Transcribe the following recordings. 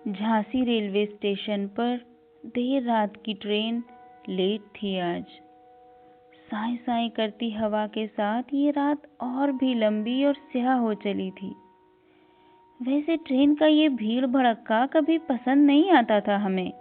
Jhansi railway station पर देर रात की ट्रेन लेट थी आज। साए साए करती हवा के साथ ये रात और भी लंबी और स्याह हो चली थी। वैसे ट्रेन का ये भीड़ भड़क्का कभी पसंद नहीं आता था हमें,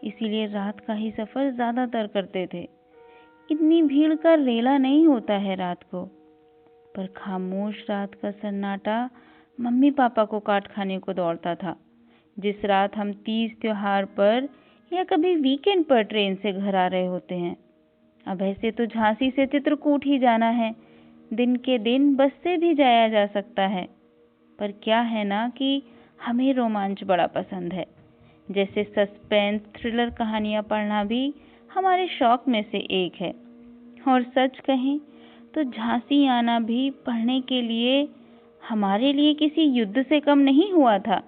इसीलिए रात का ही सफ़र ज़्यादातर करते थे। इतनी भीड़ का रेला नहीं होता है रात को, पर खामोश रात का सन्नाटा मम्मी पापा को काट खाने को दौड़ता था। जिस रात हम तीज त्योहार पर या कभी वीकेंड पर ट्रेन से घर आ रहे होते हैं। अब ऐसे तो झांसी से चित्रकूट ही जाना है, दिन के दिन बस से भी जाया जा सकता है। पर क्या है ना कि हमें रोमांच बड़ा पसंद है, जैसे सस्पेंस थ्रिलर कहानियाँ पढ़ना भी हमारे शौक में से एक है। और सच कहें तो झांसी आना भी पढ़ने के लिए हमारे लिए किसी युद्ध से कम नहीं हुआ था।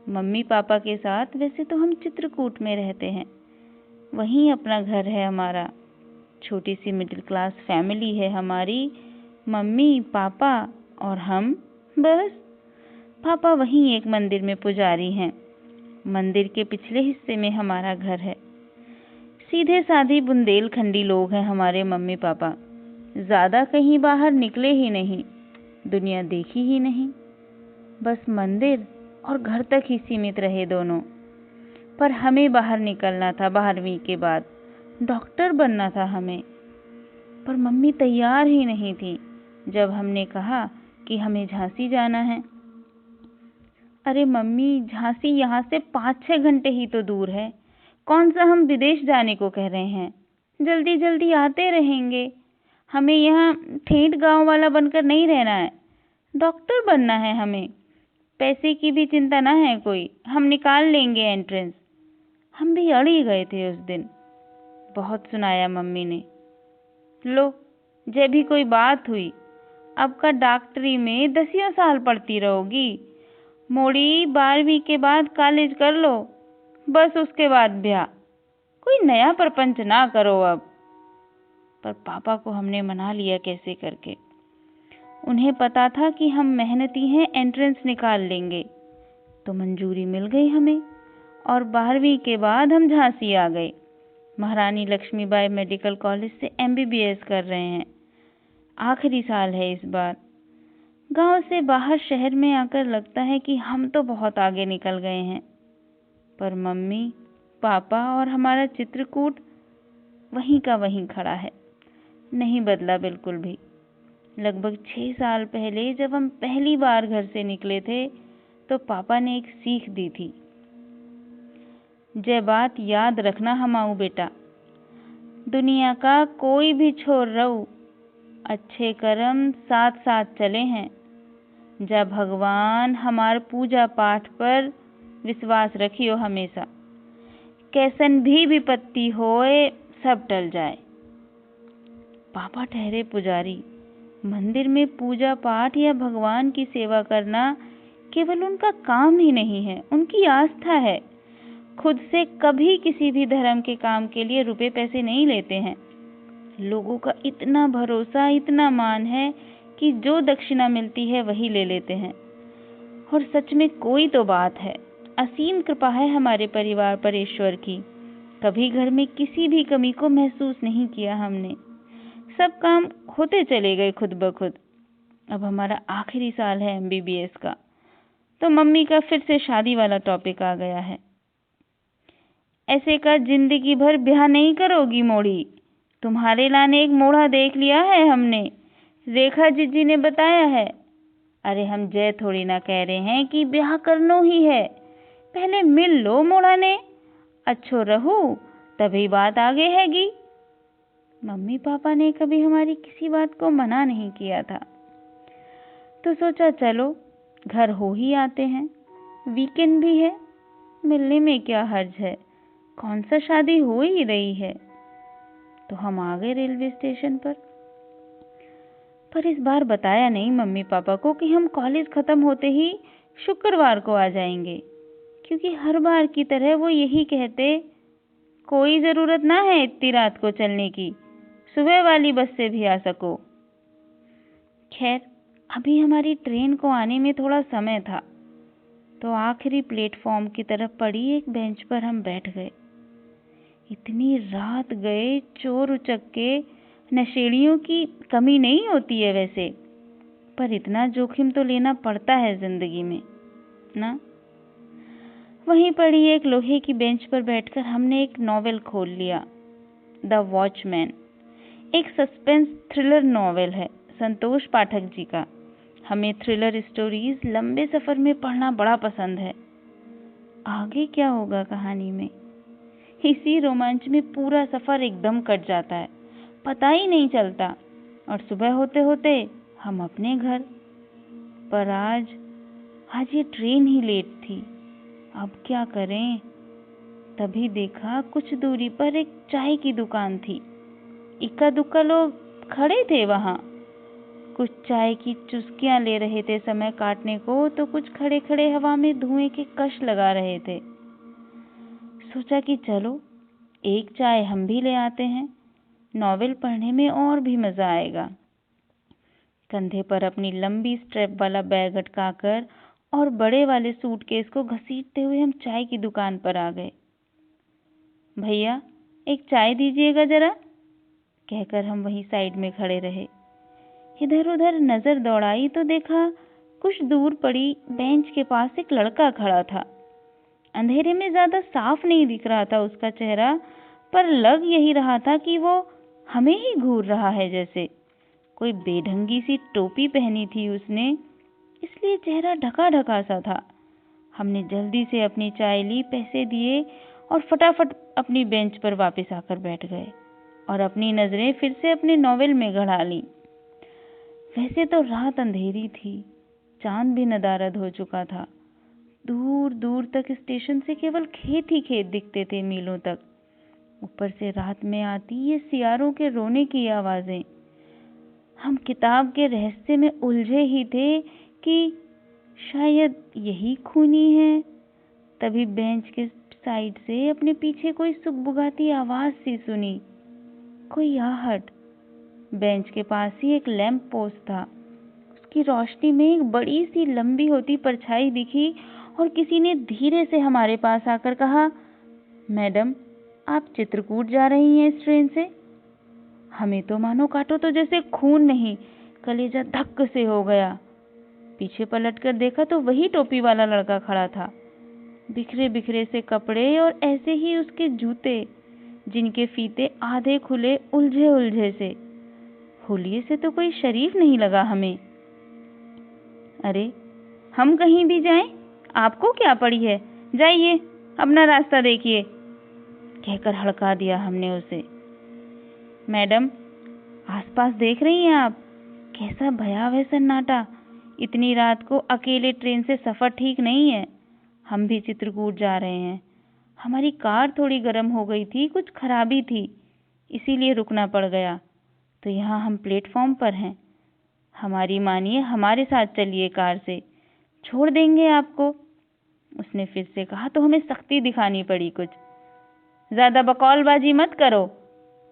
मम्मी पापा के साथ वैसे तो हम चित्रकूट में रहते हैं, वहीं अपना घर है हमारा। छोटी सी मिडिल क्लास फैमिली है हमारी, मम्मी पापा और हम बस। पापा वहीं एक मंदिर में पुजारी हैं। मंदिर के पिछले हिस्से में हमारा घर है। सीधे साधे बुंदेलखंडी लोग हैं हमारे मम्मी पापा। ज़्यादा कहीं बाहर निकले ही नहीं, दुनिया देखी ही नहीं, बस मंदिर और घर तक ही सीमित रहे दोनों। पर हमें बाहर निकलना था 12वीं के बाद, डॉक्टर बनना था हमें। पर मम्मी तैयार ही नहीं थी जब हमने कहा कि हमें झांसी जाना है। अरे मम्मी, झांसी यहाँ से 5-6 घंटे ही तो दूर है, कौन सा हम विदेश जाने को कह रहे हैं। जल्दी जल्दी आते रहेंगे, हमें यहाँ ठेठ गांव वाला बनकर नहीं रहना है, डॉक्टर बनना है हमें। पैसे की भी चिंता ना है कोई, हम निकाल लेंगे एंट्रेंस। हम भी अड़ ही गए थे उस दिन। बहुत सुनाया मम्मी ने। लो, जब भी कोई बात हुई, अब का डॉक्टरी में 10 साल पढ़ती रहोगी। मोड़ी 12वीं के बाद कॉलेज कर लो, बस उसके बाद ब्याह। कोई नया प्रपंच ना करो अब। पर पापा को हमने मना लिया कैसे करके। उन्हें पता था कि हम मेहनती हैं, एंट्रेंस निकाल लेंगे, तो मंजूरी मिल गई हमें। और 12वीं के बाद हम झांसी आ गए। महारानी लक्ष्मीबाई मेडिकल कॉलेज से MBBS कर रहे हैं, आखिरी साल है इस बार। गांव से बाहर शहर में आकर लगता है कि हम तो बहुत आगे निकल गए हैं, पर मम्मी पापा और हमारा चित्रकूट वहीं का वहीं खड़ा है, नहीं बदला बिल्कुल भी। लगभग 6 साल पहले जब हम पहली बार घर से निकले थे, तो पापा ने एक सीख दी थी। जे बात याद रखना हमाऊ बेटा, दुनिया का कोई भी छोर रहू, अच्छे कर्म साथ साथ चले हैं। जब भगवान हमार पूजा पाठ पर विश्वास रखियो हमेशा, कैसन भी विपत्ति होए सब टल जाए। पापा ठहरे पुजारी। मंदिर में पूजा पाठ या भगवान की सेवा करना केवल उनका काम ही नहीं है, उनकी आस्था है। खुद से कभी किसी भी धर्म के काम के लिए रुपए पैसे नहीं लेते हैं। लोगों का इतना भरोसा, इतना मान है कि जो दक्षिणा मिलती है वही ले लेते हैं। और सच में कोई तो बात है, असीम कृपा है हमारे परिवार पर ईश्वर की। कभी घर में किसी भी कमी को महसूस नहीं किया हमने। सब काम होते चले गए खुद ब खुद। अब हमारा आखिरी साल है MBBS का, तो मम्मी का फिर से शादी वाला टॉपिक आ गया है। ऐसे का जिंदगी भर ब्याह नहीं करोगी मोड़ी, तुम्हारे लाने एक मोड़ा देख लिया है हमने, रेखा जीजी ने बताया है। अरे हम जय थोड़ी ना कह रहे हैं कि ब्याह करनो ही है, पहले मिल लो मोड़ा ने, अच्छो रहू तभी बात आगे हैगी। मम्मी पापा ने कभी हमारी किसी बात को मना नहीं किया था, तो सोचा चलो घर हो ही आते हैं, वीकेंड भी है, मिलने में क्या हर्ज है, कौन सा शादी हो ही रही है। तो हम आ गए रेलवे स्टेशन पर इस बार बताया नहीं मम्मी पापा को कि हम कॉलेज खत्म होते ही शुक्रवार को आ जाएंगे, क्योंकि हर बार की तरह वो यही कहते, कोई ज़रूरत ना है इतनी रात को चलने की, सुबह वाली बस से भी आ सको। खैर, अभी हमारी ट्रेन को आने में थोड़ा समय था। तो आखिरी प्लेटफॉर्म की तरफ पड़ी एक बेंच पर हम बैठ गए। इतनी रात गए, चोर उचक्के नशेड़ियों की कमी नहीं होती है वैसे, पर इतना जोखिम तो लेना पड़ता है जिंदगी में ना। वहीं पड़ी एक लोहे की बेंच पर बैठकर हमने एक नॉवेल खोल लिया, द वॉचमैन। एक सस्पेंस थ्रिलर नॉवेल है संतोष पाठक जी का। हमें थ्रिलर स्टोरीज लंबे सफर में पढ़ना बड़ा पसंद है। आगे क्या होगा कहानी में, इसी रोमांच में पूरा सफर एकदम कट जाता है, पता ही नहीं चलता, और सुबह होते होते हम अपने घर पर। आज ये ट्रेन ही लेट थी, अब क्या करें। तभी देखा कुछ दूरी पर एक चाय की दुकान थी। इक्का दुक्का लोग खड़े थे वहां, कुछ चाय की चुस्कियां ले रहे थे समय काटने को, तो कुछ खड़े खड़े हवा में धुएं के कश लगा रहे थे। सोचा कि चलो एक चाय हम भी ले आते हैं, नॉवेल पढ़ने में और भी मजा आएगा। कंधे पर अपनी लंबी स्ट्रैप वाला बैग अटकाकर और बड़े वाले सूटकेस को घसीटते हुए हम चाय की दुकान पर आ गए। भैया एक चाय दीजिएगा जरा, कहकर हम वहीं साइड में खड़े रहे। इधर उधर नजर दौड़ाई तो देखा कुछ दूर पड़ी बेंच के पास एक लड़का खड़ा था। अंधेरे में ज्यादा साफ नहीं दिख रहा था उसका चेहरा, पर लग यही रहा था कि वो हमें ही घूर रहा है जैसे। कोई बेढंगी सी टोपी पहनी थी उसने, इसलिए चेहरा ढका ढका सा था। हमने जल्दी से अपनी चाय ली, पैसे दिए और फटाफट अपनी बेंच पर वापस आकर बैठ गए और अपनी नजरें फिर से अपने नॉवेल में गड़ा ली। वैसे तो रात अंधेरी थी, चांद भी नदारद हो चुका था। दूर दूर तक स्टेशन से केवल खेत ही खेत दिखते थे मीलों तक। ऊपर से रात में आती ये सियारों के रोने की आवाजें। हम किताब के रहस्य में उलझे ही थे कि शायद यही खूनी है। तभी बेंच के साइड से अपने पीछे कोई सुगबुगाती आवाज सी सुनी, कोई आहट। बेंच के पास ही एक लैंप पोस्ट था, उसकी रोशनी में एक बड़ी सी लंबी होती परछाई दिखी और किसी ने धीरे से हमारे पास आकर कहा, मैडम आप चित्रकूट जा रही हैं इस ट्रेन से? हमें तो मानो काटो तो जैसे खून नहीं, कलेजा धक्क से हो गया। पीछे पलटकर देखा तो वही टोपी वाला लड़का खड़ा था, बिखरे बिखरे से कपड़े और ऐसे ही उसके जूते जिनके फीते आधे खुले उलझे उलझे से। होलिये से तो कोई शरीफ नहीं लगा हमें। अरे हम कहीं भी जाएं, आपको क्या पड़ी है, जाइए अपना रास्ता देखिए, कहकर हड़का दिया हमने उसे। मैडम आसपास देख रही हैं आप, कैसा भयावह सन्नाटा। इतनी रात को अकेले ट्रेन से सफर ठीक नहीं है। हम भी चित्रकूट जा रहे हैं। हमारी कार थोड़ी गर्म हो गई थी, कुछ खराबी थी, इसीलिए रुकना पड़ गया। तो यहाँ हम प्लेटफॉर्म पर हैं। हमारी मानिए, हमारे साथ चलिए, कार से छोड़ देंगे आपको, उसने फिर से कहा। तो हमें सख्ती दिखानी पड़ी कुछ। ज्यादा बकौलबाजी मत करो,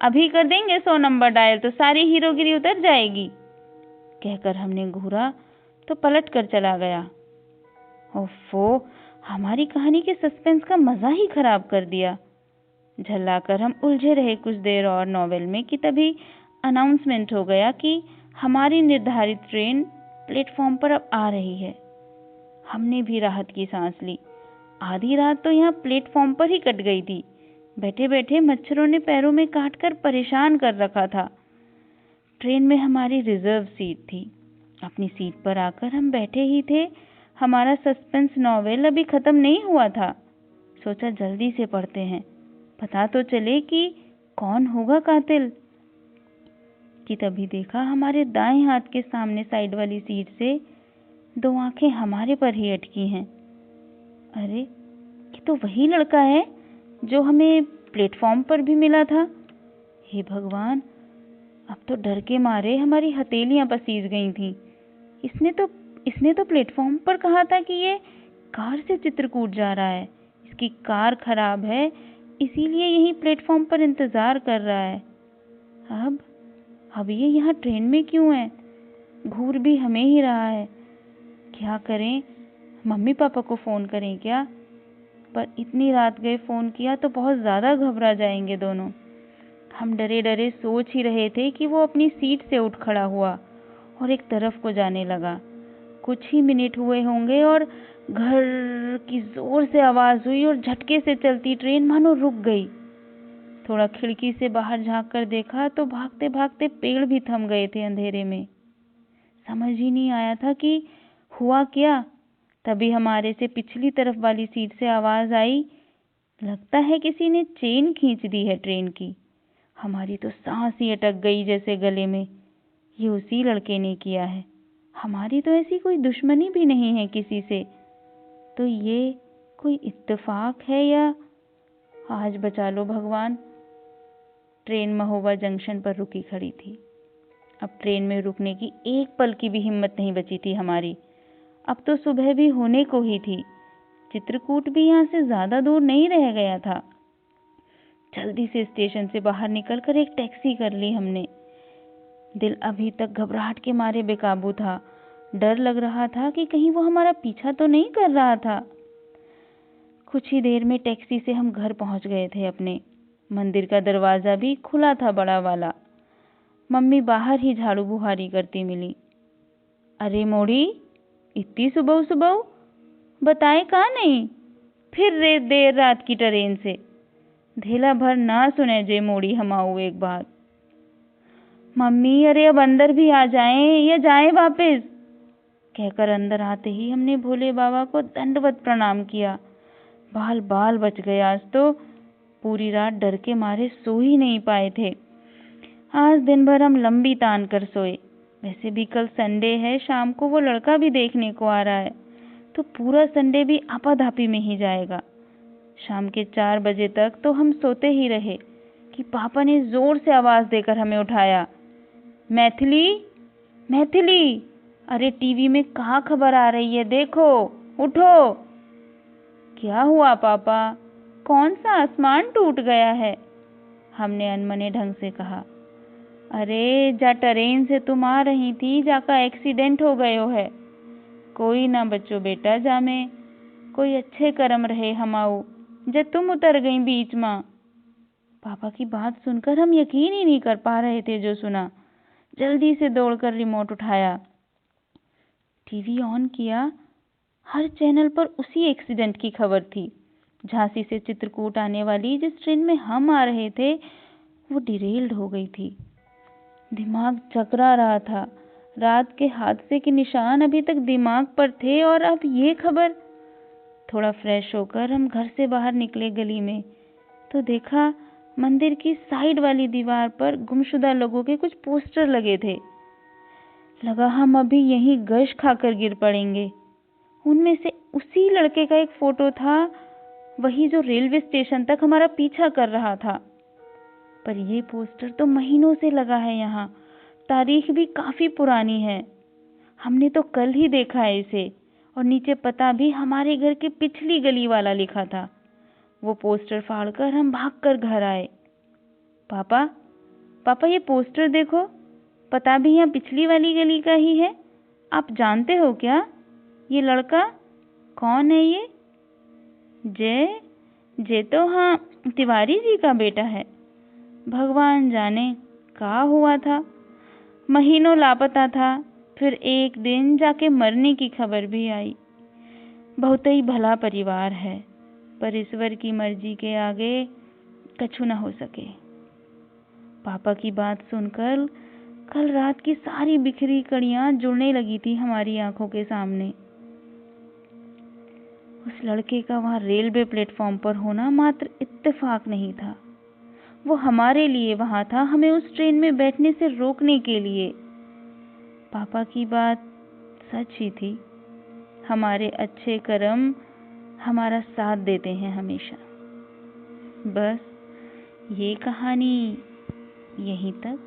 अभी कर देंगे 100 नंबर डायल तो सारी हीरोगिरी उतर जाएगी, कहकर हमने घूरा तो पलट कर चला गया। ओफो, हमारी कहानी के सस्पेंस का मजा ही खराब कर दिया। झल्लाकर हम उलझे रहे कुछ देर और नॉवेल में कि तभी अनाउंसमेंट हो गया कि हमारी निर्धारित ट्रेन प्लेटफॉर्म पर अब आ रही है। हमने भी राहत की सांस ली। आधी रात तो यहाँ प्लेटफॉर्म पर ही कट गई थी। बैठे बैठे मच्छरों ने पैरों में काटकर परेशान कर रखा था। ट्रेन में हमारी रिजर्व सीट थी। अपनी सीट पर आकर हम बैठे ही थे। हमारा सस्पेंस नॉवेल अभी खत्म नहीं हुआ था। सोचा जल्दी से पढ़ते हैं, पता तो चले कि कौन होगा कातिल। कि तभी देखा हमारे दाएं हाथ के सामने साइड वाली सीट से 2 आंखें हमारे पर ही अटकी हैं। अरे ये तो वही लड़का है जो हमें प्लेटफॉर्म पर भी मिला था। हे भगवान, अब तो डर के मारे हमारी हथेलियां पसीज गई थीं। इसने तो प्लेटफॉर्म पर कहा था कि ये कार से चित्रकूट जा रहा है। इसकी कार खराब है, इसीलिए यही प्लेटफॉर्म पर इंतजार कर रहा है। अब ये यहाँ ट्रेन में क्यों है? घूर भी हमें ही रहा है। क्या करें? मम्मी पापा को फ़ोन करें क्या? पर इतनी रात गए फ़ोन किया तो बहुत ज़्यादा घबरा जाएंगे दोनों। हम डरे डरे सोच ही रहे थे कि वो अपनी सीट से उठ खड़ा हुआ और एक तरफ को जाने लगा। कुछ ही मिनट हुए होंगे और घर की जोर से आवाज़ हुई और झटके से चलती ट्रेन मानो रुक गई। थोड़ा खिड़की से बाहर झांक कर देखा तो भागते भागते पेड़ भी थम गए थे अंधेरे में। समझ ही नहीं आया था कि हुआ क्या। तभी हमारे से पिछली तरफ वाली सीट से आवाज़ आई, लगता है किसी ने चेन खींच दी है ट्रेन की। हमारी तो सांस ही अटक गई जैसे गले में। ये उसी लड़के ने किया है। हमारी तो ऐसी कोई दुश्मनी भी नहीं है किसी से, तो ये कोई इत्तेफाक है या? आज बचा लो भगवान। ट्रेन महोबा जंक्शन पर रुकी खड़ी थी। अब ट्रेन में रुकने की एक पल की भी हिम्मत नहीं बची थी हमारी। अब तो सुबह भी होने को ही थी। चित्रकूट भी यहाँ से ज्यादा दूर नहीं रह गया था। जल्दी से स्टेशन से बाहर निकलकर एक टैक्सी कर ली हमने। दिल अभी तक घबराहट के मारे बेकाबू था। डर लग रहा था कि कहीं वो हमारा पीछा तो नहीं कर रहा था। कुछ ही देर में टैक्सी से हम घर पहुंच गए थे अपने। मंदिर का दरवाजा भी खुला था, बड़ा वाला। मम्मी बाहर ही झाड़ू बुहारी करती मिली। अरे मोड़ी, इतनी सुबह सुबह बताए कहाँ नहीं? फिर देर रात की ट्रेन से धेला भर ना सुने जे मोड़ी हमाऊ एक बात। मम्मी अरे अब अंदर भी आ जाएं या जाएं वापस? कहकर अंदर आते ही हमने भोले बाबा को दंडवत प्रणाम किया। बाल बाल बच गए। आज तो पूरी रात डर के मारे सो ही नहीं पाए थे। आज दिन भर हम लंबी तान कर सोए। वैसे भी कल संडे है, शाम को वो लड़का भी देखने को आ रहा है, तो पूरा संडे भी आपाधापी में ही जाएगा। शाम के 4 बजे तक तो हम सोते ही रहे कि पापा ने जोर से आवाज देकर हमें उठाया, मैथिली मैथिली, अरे टीवी में कहाँ खबर आ रही है, देखो, उठो। क्या हुआ पापा? कौन सा आसमान टूट गया है? हमने अनमने ढंग से कहा। अरे जा ट्रेन से तुम आ रही थी, जाका एक्सीडेंट हो गयो है। कोई ना बच्चों बेटा, जामे कोई अच्छे कर्म रहे हमाऊ जे तुम उतर गई बीच में। पापा की बात सुनकर हम यकीन ही नहीं कर पा रहे थे जो सुना। जल्दी से दौड़कर रिमोट उठाया, टीवी ऑन किया। हर चैनल पर उसी एक्सीडेंट की खबर थी। झांसी से चित्रकूट आने वाली जिस ट्रेन में हम आ रहे थे वो डिरेल्ड हो गई थी। दिमाग चकरा रहा था। रात के हादसे के निशान अभी तक दिमाग पर थे और अब ये खबर। थोड़ा फ्रेश होकर हम घर से बाहर निकले गली में, तो देखा मंदिर की साइड वाली दीवार पर गुमशुदा लोगों के कुछ पोस्टर लगे थे। लगा हम अभी यहीं गश खाकर गिर पड़ेंगे। उनमें से उसी लड़के का एक फोटो था, वही जो रेलवे स्टेशन तक हमारा पीछा कर रहा था। पर ये पोस्टर तो महीनों से लगा है यहाँ। तारीख भी काफी पुरानी है। हमने तो कल ही देखा है इसे, और नीचे पता भी हमारे घर के पिछली गली वाला लिखा था। वो पोस्टर फाड़कर हम भागकर घर आए। पापा पापा, ये पोस्टर देखो, पता भी यहाँ पिछली वाली गली का ही है। आप जानते हो क्या ये लड़का कौन है? ये जे तो हाँ तिवारी जी का बेटा है। भगवान जाने क्या हुआ था, महीनों लापता था, फिर एक दिन जाके मरने की खबर भी आई। बहुत ही भला परिवार है, पर ईश्वर की मर्जी के आगे कछु न हो सके। पापा की बात सुनकर कल रात की सारी बिखरी कड़ियां जुड़ने लगी थी हमारी आंखों के सामने। उस लड़के का वहां रेलवे प्लेटफॉर्म पर होना मात्र इत्तेफाक नहीं था, वो हमारे लिए वहां था, हमें उस ट्रेन में बैठने से रोकने के लिए। पापा की बात सच ही थी। हमारे अच्छे कर्म हमारा साथ देते हैं हमेशा। बस ये कहानी यहीं तक।